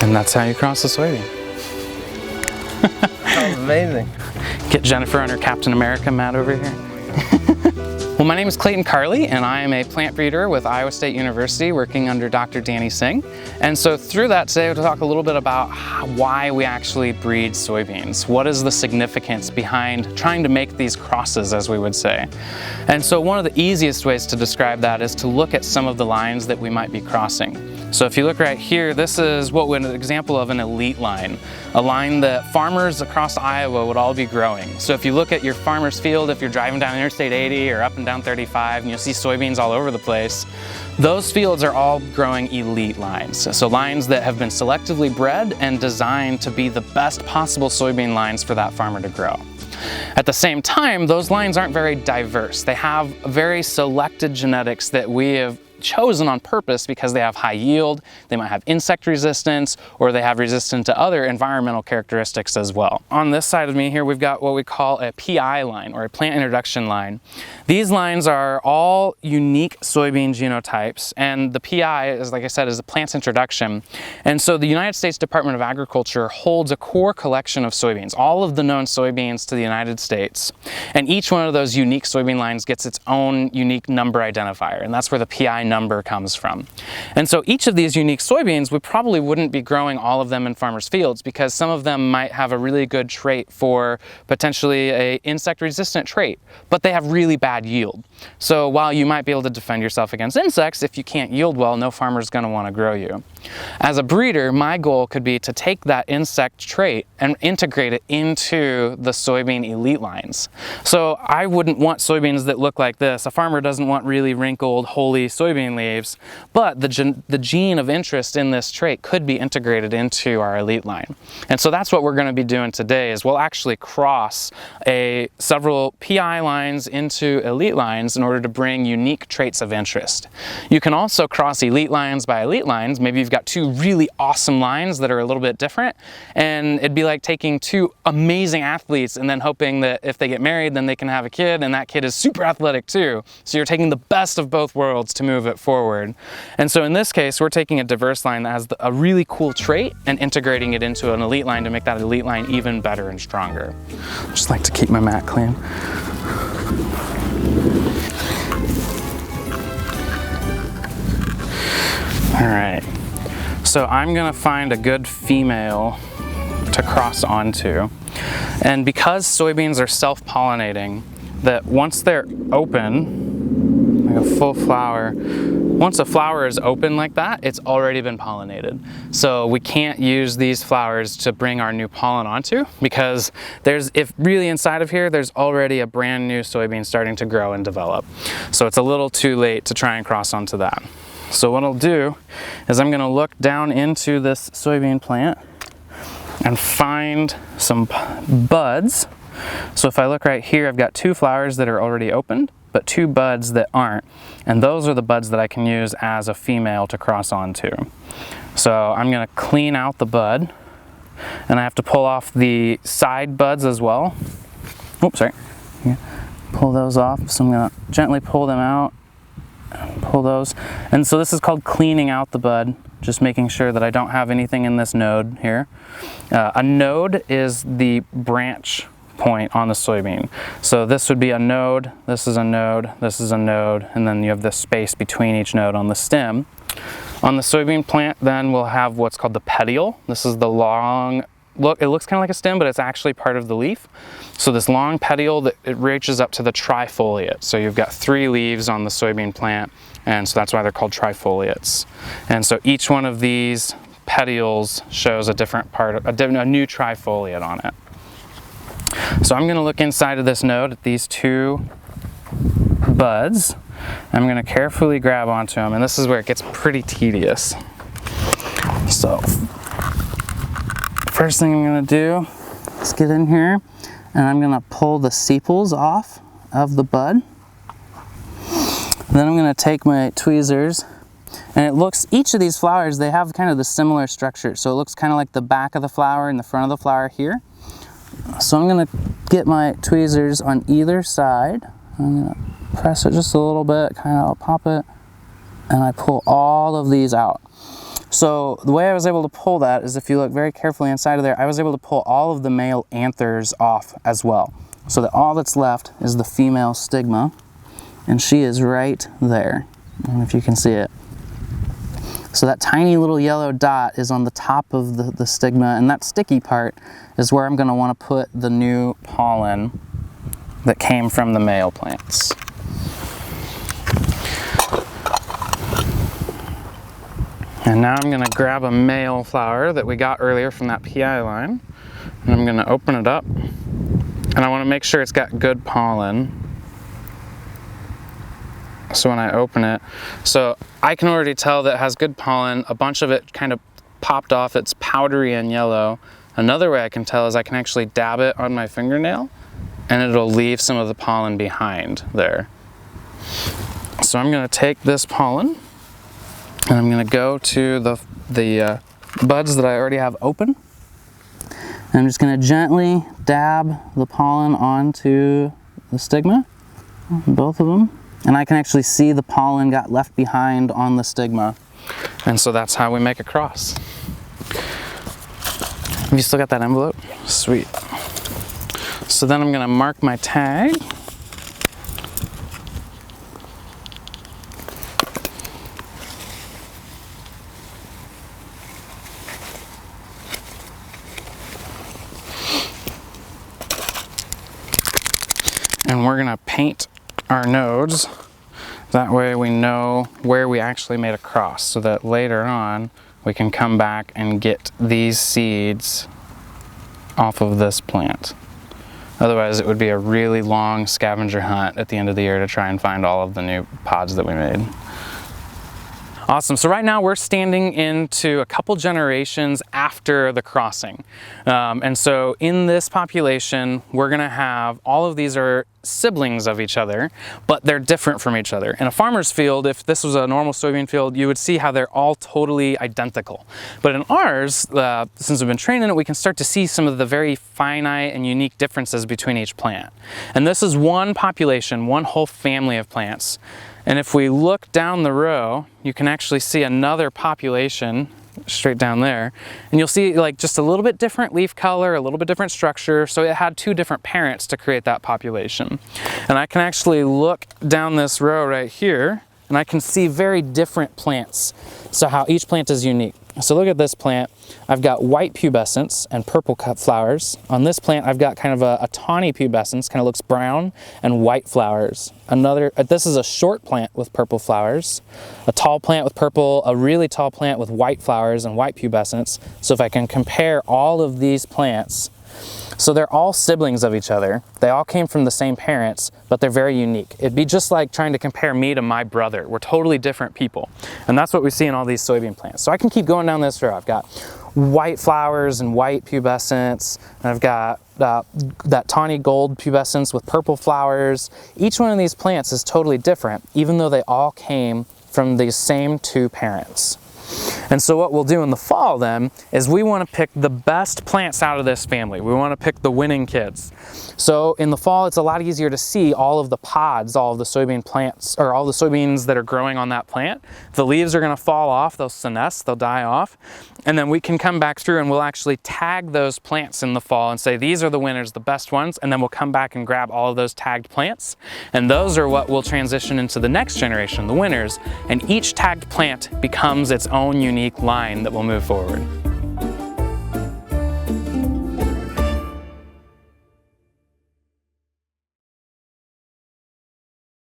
And that's how you cross a soybean. Sounds amazing. Get Jennifer on her Captain America mat over here. Well, my name is Clayton Carley, and I am a plant breeder with Iowa State University working under Dr. Danny Singh. And so through that today, we'll talk a little bit about why we actually breed soybeans. What is the significance behind trying to make these crosses, as we would say? And so one of the easiest ways to describe that is to look at some of the lines that we might be crossing. So if you look right here, this is what would an example of an elite line, a line that farmers across Iowa would all be growing. So if you look at your farmer's field, if you're driving down Interstate 80 or up and down 35, and you'll see soybeans all over the place, those fields are all growing elite lines. So lines that have been selectively bred and designed to be the best possible soybean lines for that farmer to grow. At the same time, those lines aren't very diverse. They have very selected genetics that we have chosen on purpose because they have high yield, they might have insect resistance, or they have resistance to other environmental characteristics as well. On this side of me here, we've got what we call a PI line, or a plant introduction line. These lines are all unique soybean genotypes, and the PI, is, like I said, is a plant's introduction. And so the United States Department of Agriculture holds a core collection of soybeans, all of the known soybeans to the United States. And each one of those unique soybean lines gets its own unique number identifier, and that's where the PI number comes from. And so each of these unique soybeans, we probably wouldn't be growing all of them in farmers' fields because some of them might have a really good trait for potentially an insect-resistant trait, but they have really bad yield. So while you might be able to defend yourself against insects, if you can't yield well, no farmer is going to want to grow you. As a breeder, my goal could be to take that insect trait and integrate it into the soybean elite lines. So I wouldn't want soybeans that look like this. A farmer doesn't want really wrinkled, holey soybean leaves, but the gene of interest in this trait could be integrated into our elite line. And so that's what we're going to be doing today, is we'll actually cross several PI lines into elite lines in order to bring unique traits of interest. You can also cross elite lines by elite lines. Maybe you've got two really awesome lines that are a little bit different, and it'd be like taking two amazing athletes and then hoping that if they get married, then they can have a kid, and that kid is super athletic too. So you're taking the best of both worlds to move it forward. And so in this case, we're taking a diverse line that has a really cool trait and integrating it into an elite line to make that elite line even better and stronger. Just like to keep my mat clean. All right, so I'm gonna find a good female to cross onto. And because soybeans are self-pollinating, that once they're open, like a full flower, once a flower is open like that, it's already been pollinated. So we can't use these flowers to bring our new pollen onto, because if really inside of here, there's already a brand new soybean starting to grow and develop. So it's a little too late to try and cross onto that. So what I'll do is I'm gonna look down into this soybean plant and find some buds. So if I look right here, I've got two flowers that are already opened, but two buds that aren't. And those are the buds that I can use as a female to cross onto. So I'm gonna clean out the bud, and I have to pull off the side buds as well. Oops, sorry. Pull those off. So I'm gonna gently pull them out. Pull those. And so this is called cleaning out the bud, just making sure that I don't have anything in this node here. A node is the branch point on the soybean. So this would be a node, this is a node, this is a node, and then you have this space between each node on the stem. On the soybean plant, then we'll have what's called the petiole. This is the long, it looks kind of like a stem, but it's actually part of the leaf. So this long petiole, that it reaches up to the trifoliate. So you've got 3 leaves on the soybean plant, and so that's why they're called trifoliates. And so each one of these petioles shows a different part, a new trifoliate on it. So I'm going to look inside of this node at these 2 buds. I'm going to carefully grab onto them, and this is where it gets pretty tedious. So first thing I'm going to do is get in here, and I'm going to pull the sepals off of the bud. Then I'm going to take my tweezers, and it looks, each of these flowers, they have kind of the similar structure. So it looks kind of like the back of the flower and the front of the flower here. So I'm going to get my tweezers on either side. I'm going to press it just a little bit, kind of pop it, and I pull all of these out. So the way I was able to pull that is, if you look very carefully inside of there, I was able to pull all of the male anthers off as well. So that all that's left is the female stigma, and she is right there. I don't know if you can see it. So that tiny little yellow dot is on the top of the stigma, and that sticky part is where I'm going to want to put the new pollen that came from the male plants. And now I'm going to grab a male flower that we got earlier from that PI line, and I'm going to open it up, and I want to make sure it's got good pollen. So when I open it, so I can already tell that it has good pollen. A bunch of it kind of popped off. It's powdery and yellow. Another way I can tell is I can actually dab it on my fingernail, and it'll leave some of the pollen behind there. So I'm going to take this pollen, and I'm going to go to the buds that I already have open. And I'm just going to gently dab the pollen onto the stigma, both of them. And I can actually see the pollen got left behind on the stigma. And so that's how we make a cross. Have you still got that envelope? Sweet. So then I'm going to mark my tag. And we're going to paint our nodes. That way we know where we actually made a cross, so that later on we can come back and get these seeds off of this plant. Otherwise it would be a really long scavenger hunt at the end of the year to try and find all of the new pods that we made. Awesome, so right now we're standing into a couple generations after the crossing. And so in this population, we're gonna have, all of these are siblings of each other, but they're different from each other. In a farmer's field, if this was a normal soybean field, you would see how they're all totally identical. But in ours, since we've been trained in it, we can start to see some of the very finite and unique differences between each plant. And this is one population, one whole family of plants. And if we look down the row, you can actually see another population straight down there. And you'll see like just a little bit different leaf color, a little bit different structure. So it had two different parents to create that population. And I can actually look down this row right here, and I can see very different plants. So how each plant is unique. So look at this plant. I've got white pubescence and purple cut flowers. On this plant, I've got kind of a tawny pubescence, kind of looks brown, and white flowers. This is a short plant with purple flowers, a tall plant with purple, a really tall plant with white flowers and white pubescence. So if I can compare all of these plants, so they're all siblings of each other. They all came from the same parents, but they're very unique. It'd be just like trying to compare me to my brother. We're totally different people. And that's what we see in all these soybean plants. So I can keep going down this row. I've got white flowers and white pubescence, and I've got that tawny gold pubescence with purple flowers. Each one of these plants is totally different, even though they all came from these same two parents. And so what we'll do in the fall then is we want to pick the best plants out of this family. We want to pick the winning kids. So in the fall, it's a lot easier to see all of the pods, all of the soybean plants, or all the soybeans that are growing on that plant. The leaves are going to fall off, they'll senesce, they'll die off. And then we can come back through and we'll actually tag those plants in the fall and say, these are the winners, the best ones. And then we'll come back and grab all of those tagged plants. And those are what will transition into the next generation, the winners. And each tagged plant becomes its own unique line that will move forward.